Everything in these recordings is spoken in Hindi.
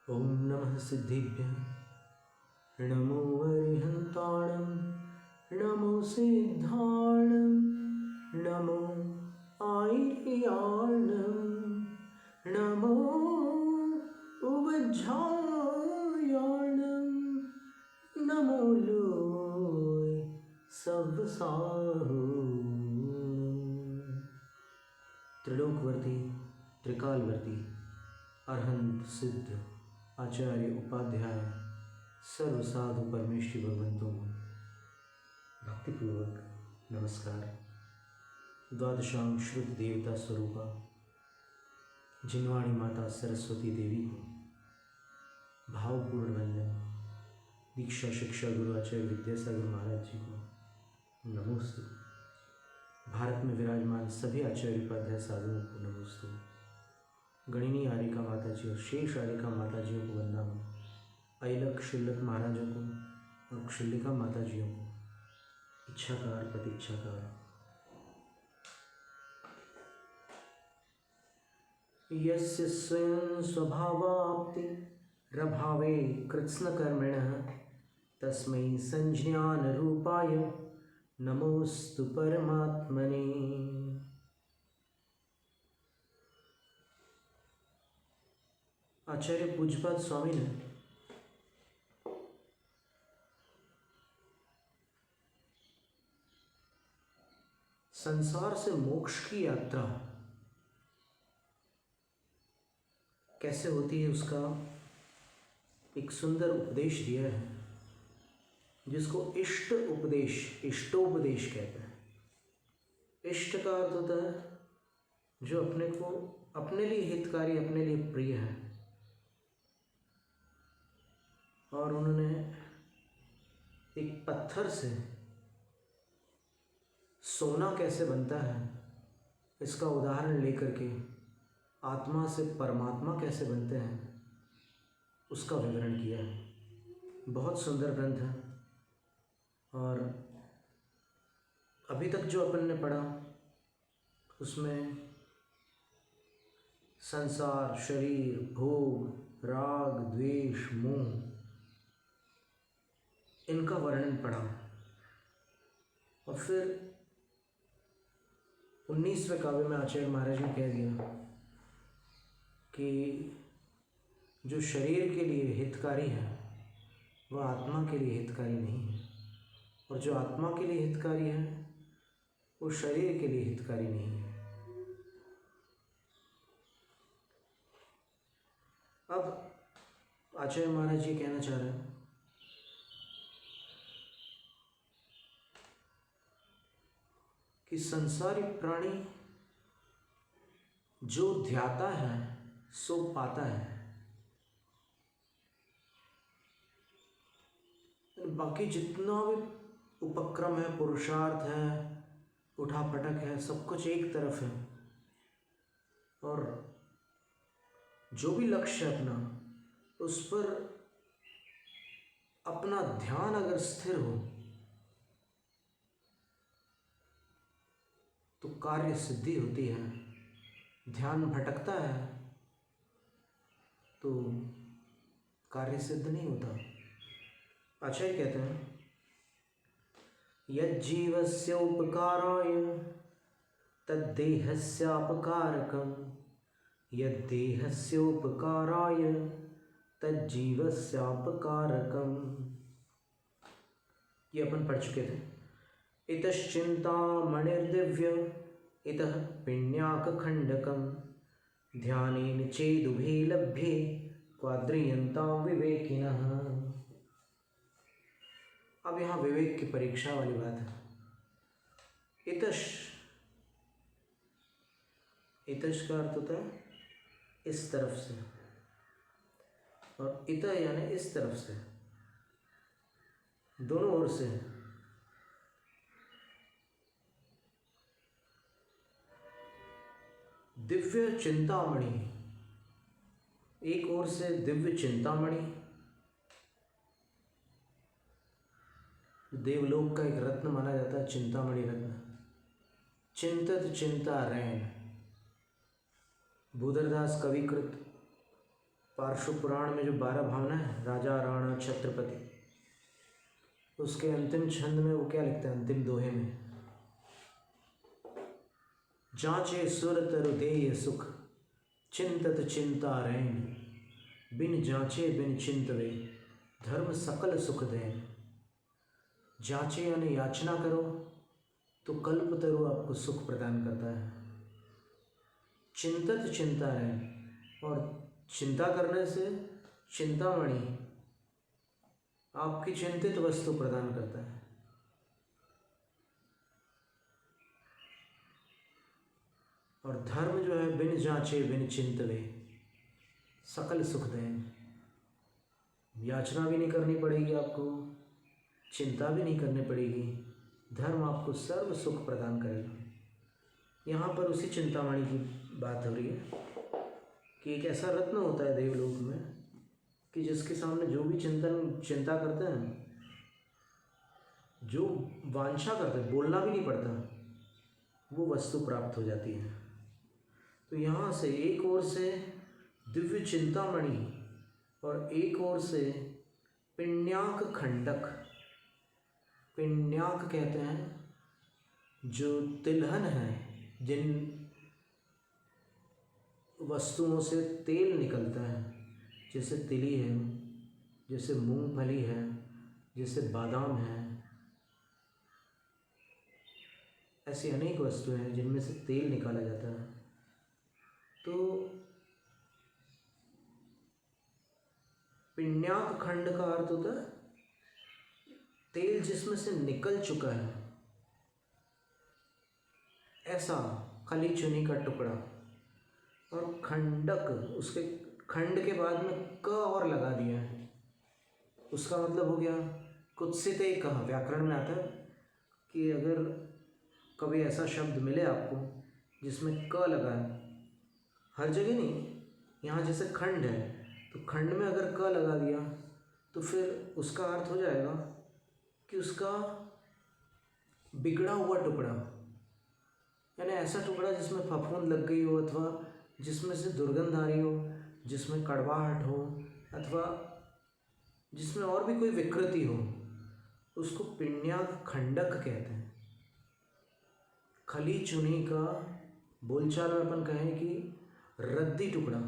ॐ नमः सिद्धिभ्यः नमो अरिहन्ताणं नमो सिद्धाणं नमो आयर्याणं नमो उवज्झायाणं नमो लोय सवसाहु। त्रिलोकवर्ती त्रिकालवर्ती अरहंत सिद्ध आचार्य उपाध्याय सर्व साधु परमेश्वरी भगवंतों को भक्तिपूर्वक नमस्कार। द्वादशांग श्रुत देवता स्वरूपा जिनवाणी माता सरस्वती देवी को भावपूर्ण वंदन। दीक्षा शिक्षा गुरु आचार्य विद्यासागर महाराज जी को नमोस्तु। भारत में विराजमान सभी आचार्य उपाध्याय साधुओं को नमोस्तु। गणिनी आरिका माता जी और शेष आरिका माता जियों को वंदना। अयलक शुल्लक महाराजों को और क्षुल्लिका माता जियों को इच्छाकार प्रतीक्षाकार। यस्य स्वयं स्वभावाप्ति रभावे कृत्स्नकर्मिणः तस्मै संज्ञान रूपाय नमोस्तु परमात्मने। आचार्य पूज्यपाद स्वामी ने संसार से मोक्ष की यात्रा कैसे होती है उसका एक सुंदर उपदेश दिया है, जिसको इष्ट उपदेश इष्टोपदेश कहते हैं। इष्ट का अर्थ होता है जो अपने को अपने लिए हितकारी, अपने लिए प्रिय है। और उन्होंने एक पत्थर से सोना कैसे बनता है इसका उदाहरण लेकर के आत्मा से परमात्मा कैसे बनते हैं उसका विवरण किया है। बहुत सुंदर ग्रंथ है। और अभी तक जो अपन ने पढ़ा उसमें संसार, शरीर, भोग, राग, द्वेष, मोह, इनका वर्णन पढ़ा। और फिर 19वें काव्य में आचार्य महाराज ने कह दिया कि जो शरीर के लिए हितकारी है वह आत्मा के लिए हितकारी नहीं है, और जो आत्मा के लिए हितकारी है वो शरीर के लिए हितकारी नहीं है। अब आचार्य महाराज जी कहना चाह रहे हैं कि संसारी प्राणी जो ध्याता है सो पाता है। बाकी जितना भी उपक्रम है, पुरुषार्थ है, उठापटक है, सब कुछ एक तरफ है। और जो भी लक्ष्य अपना उस पर अपना ध्यान अगर स्थिर हो तो कार्य सिद्धि होती है। ध्यान भटकता है तो कार्य सिद्ध नहीं होता। आचार्य कहते हैं यज्जीवस्य उपकाराय तद्देहस्यापकारकं यद्देहस्य उपकाराय तज्जीवस्यापकारकं। ये अपन पढ़ चुके थे। इतश्चिन्तामणिर्दिव्य इतः पिण्याकखण्डकं ध्यानेन चेदुभे लभ्ये क्वाद्रियन्तां विवेकिनः। अब यहाँ विवेक की परीक्षा वाली बात है। इतश का अर्थ होता है इस तरफ से, और इत यानी इस तरफ से, दोनों ओर से। दिव्य चिंतामणि, एक ओर से दिव्य चिंतामणि, देवलोक का एक रत्न माना जाता है, चिंतामणि रत्न। चिंतत चिंता रैन, भूधरदास कविकृत पार्श्व पुराण में जो 12 भावना है, राजा राणा छत्रपति, उसके अंतिम छंद में वो क्या लिखते हैं, अंतिम दोहे में, जांचे सुर तरु देय सुख चिंतत चिंता रैन, बिन जांचे बिन चिंतवे धर्म सकल सुख देन। जांचे यानी याचना करो तो कल्प तरु आपको सुख प्रदान करता है। चिंतत चिंता रैन, और चिंता करने से चिंतामणि आपकी चिंतित वस्तु प्रदान करता है। और धर्म जो है, बिन जांचे बिन चिंतवे सकल सुख देन। याचना भी नहीं करनी पड़ेगी आपको, चिंता भी नहीं करनी पड़ेगी, धर्म आपको सर्व सुख प्रदान करेगा। यहाँ पर उसी चिंतामणि की बात हो रही है कि एक ऐसा रत्न होता है देवलोक में कि जिसके सामने जो भी चिंता करते हैं, जो वांछा करते हैं, बोलना भी नहीं पड़ता, वो वस्तु प्राप्त हो जाती है। तो यहाँ से एक ओर से दिव्य चिंतामणि और एक ओर से पिण्याक खंडक। पिण्याक कहते हैं जो तिलहन है, जिन वस्तुओं से तेल निकलता है, जैसे तिली है, जैसे मूंगफली है, जैसे बादाम है, ऐसी अनेक वस्तुएं हैं जिनमें से तेल निकाला जाता है। तो पिण्याक खंड का अर्थ होता है तेल जिसमें से निकल चुका है, ऐसा खली चुनी का टुकड़ा। और खंडक, उसके खंड के बाद में क और लगा दिया है, उसका मतलब हो गया कुत्सित। कहा व्याकरण में आता है कि अगर कभी ऐसा शब्द मिले आपको जिसमें क लगा है, हर जगह नहीं, यहाँ जैसे खंड है तो खंड में अगर क लगा दिया तो फिर उसका अर्थ हो जाएगा कि उसका बिगड़ा हुआ टुकड़ा, यानी ऐसा टुकड़ा जिसमें फफूंद लग गई हो, अथवा जिसमें से दुर्गंध आ रही हो, जिसमें कड़वाहट हो, अथवा जिसमें और भी कोई विकृति हो, उसको पिण्याक खंडक कहते हैं। खली चुनी का बोलचाल में अपन कहें कि रद्दी टुकड़ा।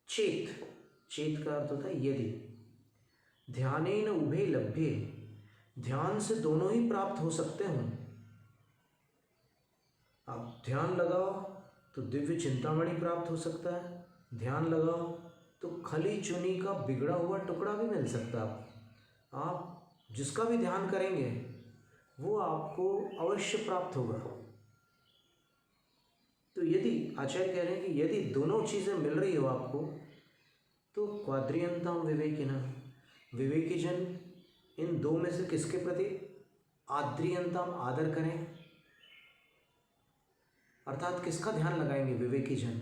चेत, चेत का अर्थ होता है यदि। ध्यानेन उभे लभ्ये, ध्यान से दोनों ही प्राप्त हो सकते हों। आप ध्यान लगाओ तो दिव्य चिंतामणि प्राप्त हो सकता है, ध्यान लगाओ तो खली चुनी का बिगड़ा हुआ टुकड़ा भी मिल सकता है। आप जिसका भी ध्यान करेंगे वो आपको अवश्य प्राप्त होगा। तो यदि आचार्य कह रहे हैं कि यदि दोनों चीज़ें मिल रही हो आपको, तो क्वाद्रियंताम विवेकिना, विवेकी जन इन दो में से किसके प्रति आद्रियंताम आदर करें, अर्थात किसका ध्यान लगाएंगे विवेकी जन,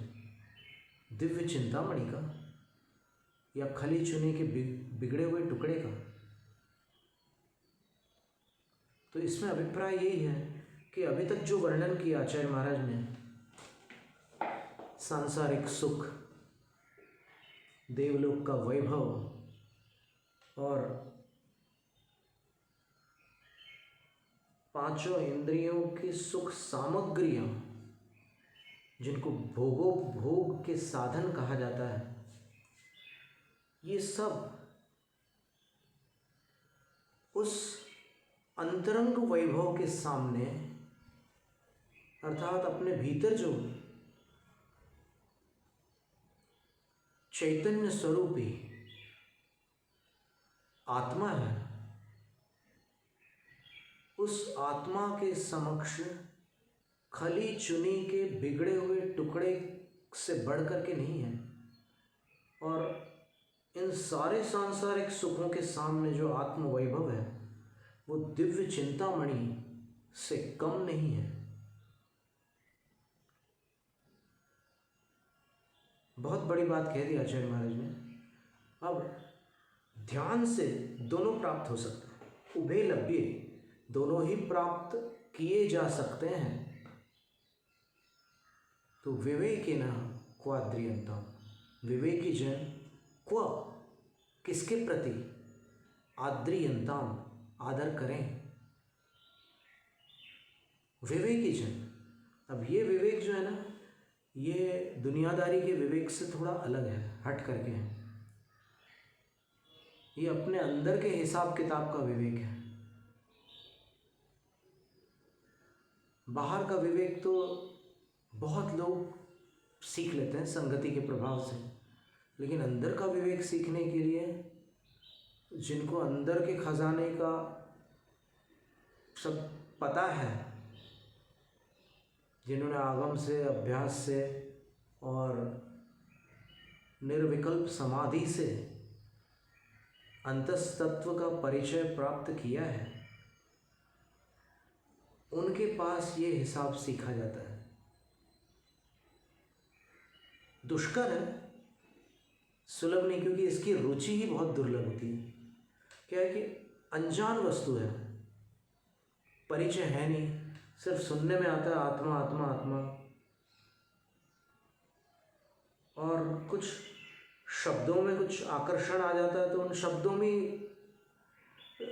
दिव्य चिंतामणि का या खली चुने के बिगड़े हुए टुकड़े का। तो इसमें अभिप्राय यही है कि अभी तक जो वर्णन किया आचार्य महाराज ने, सांसारिक सुख, देवलोक का वैभव और पांचों इंद्रियों की सुख सामग्रियां, जिनको भोगोपभोग के साधन कहा जाता है, ये सब उस अंतरंग वैभव के सामने, अर्थात अपने भीतर जो चैतन्य स्वरूपी आत्मा है, उस आत्मा के समक्ष खली चुनी के बिगड़े हुए टुकड़े से बढ़ कर के नहीं है। और इन सारे सांसारिक सुखों के सामने जो आत्म वैभव है वो दिव्य चिंतामणि से कम नहीं है। बहुत बड़ी बात कह दी आचार्य महाराज ने। अब ध्यान से दोनों प्राप्त हो सकते हैं, उभे लभ्ये, दोनों ही प्राप्त किए जा सकते हैं। तो विवेकेन क्वाद्रियंतम, विवेकी जन क्व, किसके प्रति, आद्रियंताम, आदर करें, विवेकी जन। अब ये विवेक जो है ना, ये दुनियादारी के विवेक से थोड़ा अलग है, हट करके है। ये अपने अंदर के हिसाब किताब का विवेक है। बाहर का विवेक तो बहुत लोग सीख लेते हैं संगति के प्रभाव से, लेकिन अंदर का विवेक सीखने के लिए जिनको अंदर के खजाने का सब पता है, जिन्होंने आगम से, अभ्यास से और निर्विकल्प समाधि से अंतस्तत्व का परिचय प्राप्त किया है, उनके पास ये हिसाब सीखा जाता है। दुष्कर है, सुलभ नहीं, क्योंकि इसकी रुचि ही बहुत दुर्लभ होती है। क्या है कि अनजान वस्तु है, परिचय है नहीं, सिर्फ सुनने में आता है आत्मा आत्मा आत्मा, और कुछ शब्दों में कुछ आकर्षण आ जाता है तो उन शब्दों में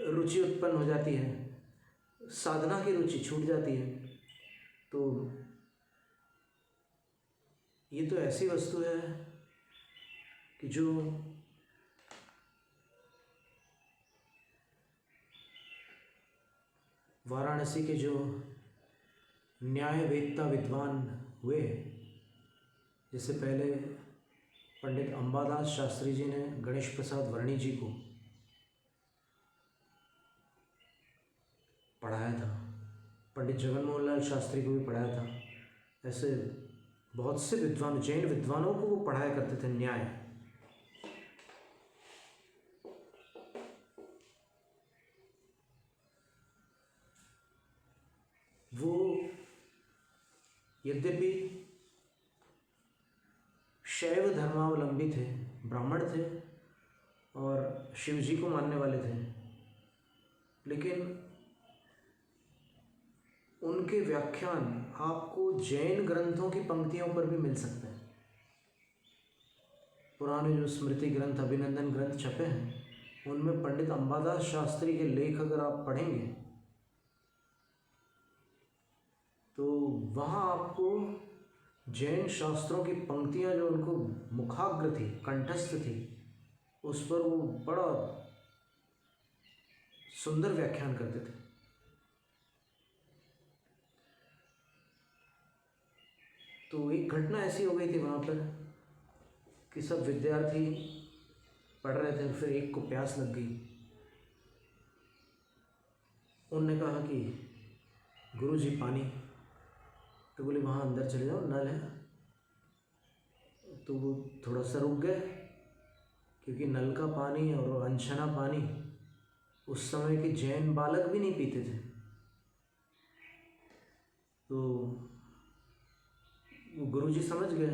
रुचि उत्पन्न हो जाती है, साधना की रुचि छूट जाती है। तो ये तो ऐसी वस्तु है कि जो वाराणसी के जो न्याय वेदता विद्वान हुए, जिससे पहले पंडित अंबादास शास्त्री जी ने गणेश प्रसाद वर्णी जी को पढ़ाया था, पंडित जगनमोहन लाल शास्त्री को भी पढ़ाया था, ऐसे बहुत से विद्वान, जैन विद्वानों को वो पढ़ाया करते थे न्याय। वो यद्यपि शैव धर्मावलंबी थे, ब्राह्मण थे और शिव जी को मानने वाले थे, लेकिन उनके व्याख्यान आपको जैन ग्रंथों की पंक्तियों पर भी मिल सकते हैं। पुराने जो स्मृति ग्रंथ, अभिनंदन ग्रंथ छपे हैं, उनमें पंडित अंबादास शास्त्री के लेख अगर आप पढ़ेंगे तो वहाँ आपको जैन शास्त्रों की पंक्तियाँ जो उनको मुखाग्र थी, कंठस्थ थी, उस पर वो बड़ा सुंदर व्याख्यान करते थे। तो एक घटना ऐसी हो गई थी वहाँ पर कि सब विद्यार्थी पढ़ रहे थे, फिर एक को प्यास लग गई। उनने कहा कि गुरुजी पानी, तो बोले वहाँ अंदर चले जाओ, नल है। तो वो थोड़ा सा रुक गए, क्योंकि नल का पानी और अनछना पानी उस समय के जैन बालक भी नहीं पीते थे। तो वो गुरुजी समझ गए,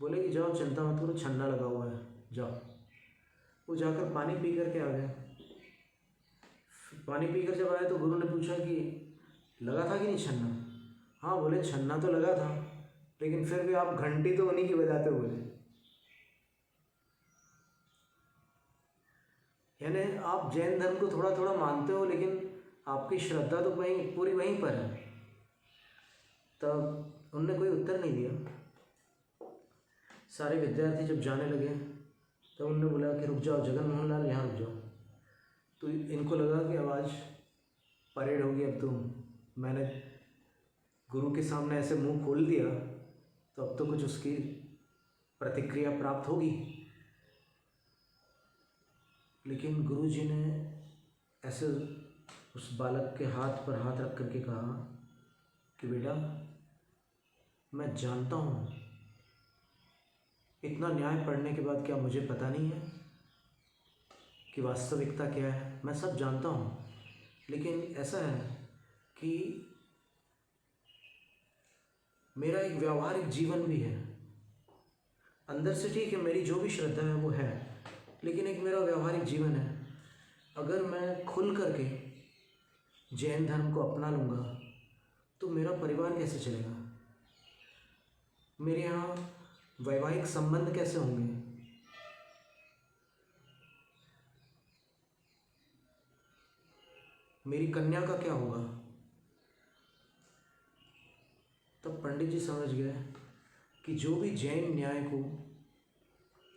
बोले कि जाओ, चिंता मत करो, छन्ना लगा हुआ है, जाओ। वो जाकर पानी पी करके आ गए। पानी पीकर जब आए तो गुरु ने पूछा कि लगा था कि नहीं छन्ना? हाँ, बोले छन्ना तो लगा था, लेकिन फिर भी आप घंटी तो उन्हीं की बजाते हो, बोले। यानी आप जैन धर्म को थोड़ा थोड़ा मानते हो, लेकिन आपकी श्रद्धा तो वहीं पूरी वहीं पर है। तब उनने कोई उत्तर नहीं दिया। सारे विद्यार्थी जब जाने लगे तो उनने बोला कि रुक जाओ जगन मोहन लाल, यहाँ रुक जाओ। तो इनको लगा कि अब आज परेड होगी, अब तो मैंने गुरु के सामने ऐसे मुंह खोल दिया तो अब तो कुछ उसकी प्रतिक्रिया प्राप्त होगी। लेकिन गुरु जी ने ऐसे उस बालक के हाथ पर हाथ रख करके कहा कि बेटा, मैं जानता हूँ इतना न्याय पढ़ने के बाद क्या मुझे पता नहीं है कि वास्तविकता क्या है? मैं सब जानता हूँ, लेकिन ऐसा है कि मेरा एक व्यावहारिक जीवन भी है। अंदर से ठीक है, मेरी जो भी श्रद्धा है वो है, लेकिन एक मेरा व्यावहारिक जीवन है। अगर मैं खुल करके जैन धर्म को अपना लूँगा तो मेरा परिवार कैसे चलेगा? मेरे यहाँ वैवाहिक संबंध कैसे होंगे? मेरी कन्या का क्या होगा? तब पंडित जी समझ गए कि जो भी जैन न्याय को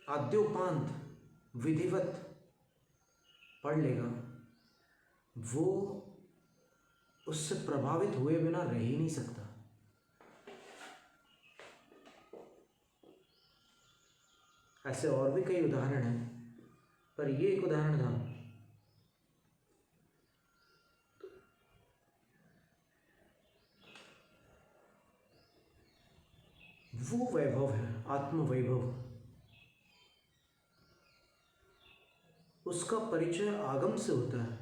आद्योपांत विधिवत पढ़ लेगा वो उससे प्रभावित हुए बिना रह ही नहीं सकता। ऐसे और भी कई उदाहरण हैं, पर ये एक उदाहरण था। वो वैभव है, आत्म वैभव। उसका परिचय आगम से होता है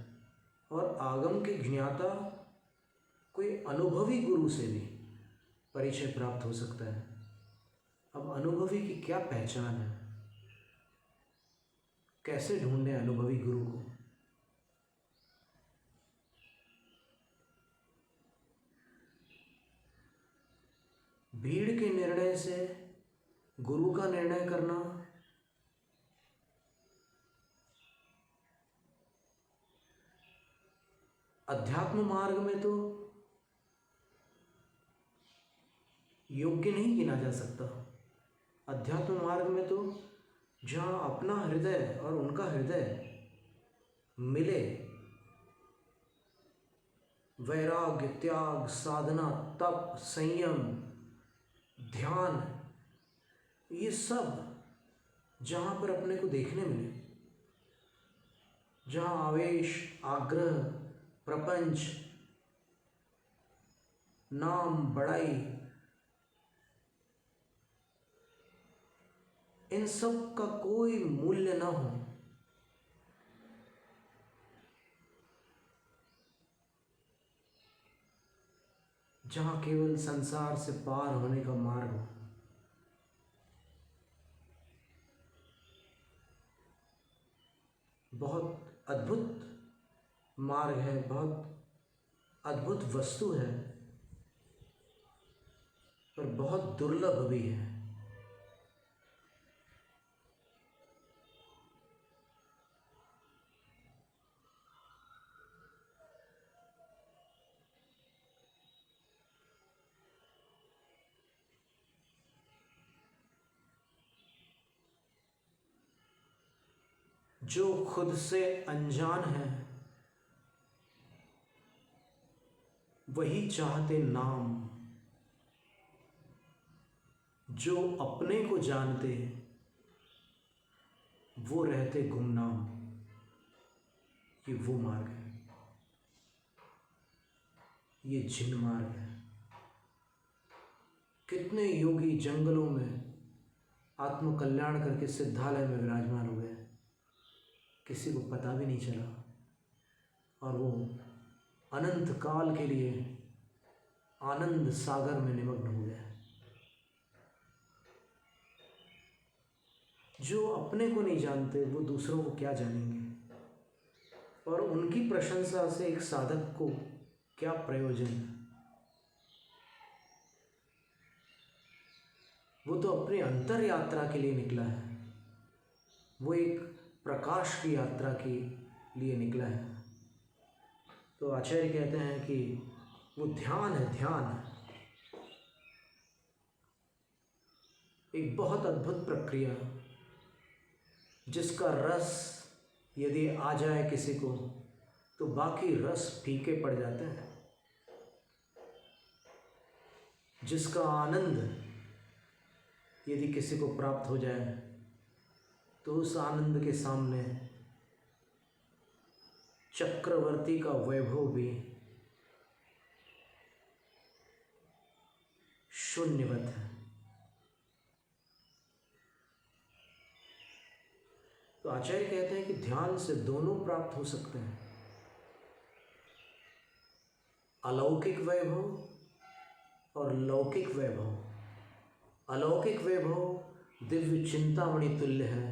और आगम के ज्ञाता कोई अनुभवी गुरु से भी परिचय प्राप्त हो सकता है। अब अनुभवी की क्या पहचान है? कैसे ढूंढें अनुभवी गुरु को? भीड़ के निर्णय से गुरु का निर्णय करना अध्यात्म मार्ग में तो योग्य नहीं गिना जा सकता। अध्यात्म मार्ग में तो जहाँ अपना हृदय और उनका हृदय मिले, वैराग्य, त्याग, साधना, तप, संयम, ध्यान, ये सब जहाँ पर अपने को देखने मिले, जहाँ आवेश, आग्रह, प्रपंच, नाम, बड़ाई, इन सब का कोई मूल्य ना हो, जहाँ केवल संसार से पार होने का मार्ग हो, बहुत अद्भुत मार्ग है, बहुत अद्भुत वस्तु है, पर बहुत दुर्लभ भी है। जो खुद से अनजान है वही चाहते नाम, जो अपने को जानते वो रहते गुमनाम। ये वो मार्ग है, ये जिन मार्ग है। कितने योगी जंगलों में आत्म कल्याण करके सिद्धालय में विराजमान हो गए, किसी को पता भी नहीं चला, और वो अनंत काल के लिए आनंद सागर में निमग्न हो गया। जो अपने को नहीं जानते वो दूसरों को क्या जानेंगे, और उनकी प्रशंसा से एक साधक को क्या प्रयोजन? वो तो अपनी अंतर यात्रा के लिए निकला है, वो एक प्रकाश की यात्रा के लिए निकला है। तो आचार्य कहते हैं कि वो ध्यान है, ध्यान एक बहुत अद्भुत प्रक्रिया, जिसका रस यदि आ जाए किसी को तो बाकी रस फीके पड़ जाते हैं। जिसका आनंद यदि किसी को प्राप्त हो जाए तो उस आनंद के सामने चक्रवर्ती का वैभव भी शून्यवत है। तो आचार्य कहते हैं कि ध्यान से दोनों प्राप्त हो सकते हैं, अलौकिक वैभव और लौकिक वैभव। अलौकिक वैभव दिव्य चिंतामणि तुल्य है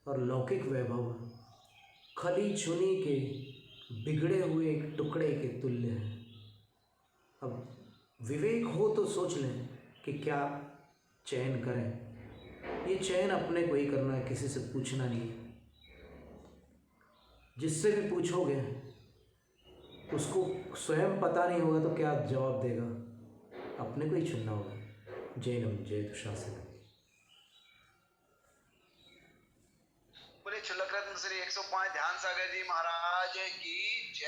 और लौकिक वैभव खली चुनी के बिगड़े हुए एक टुकड़े के तुल्य है। अब विवेक हो तो सोच लें कि क्या चयन करें। ये चयन अपने को ही करना है, किसी से पूछना नहीं है। जिससे भी पूछोगे उसको स्वयं पता नहीं होगा तो क्या जवाब देगा, अपने को ही चुनना होगा। जय नम जय दुशासन। बोले छुलक रत्न श्री 105 ध्यान सागर जी महाराज की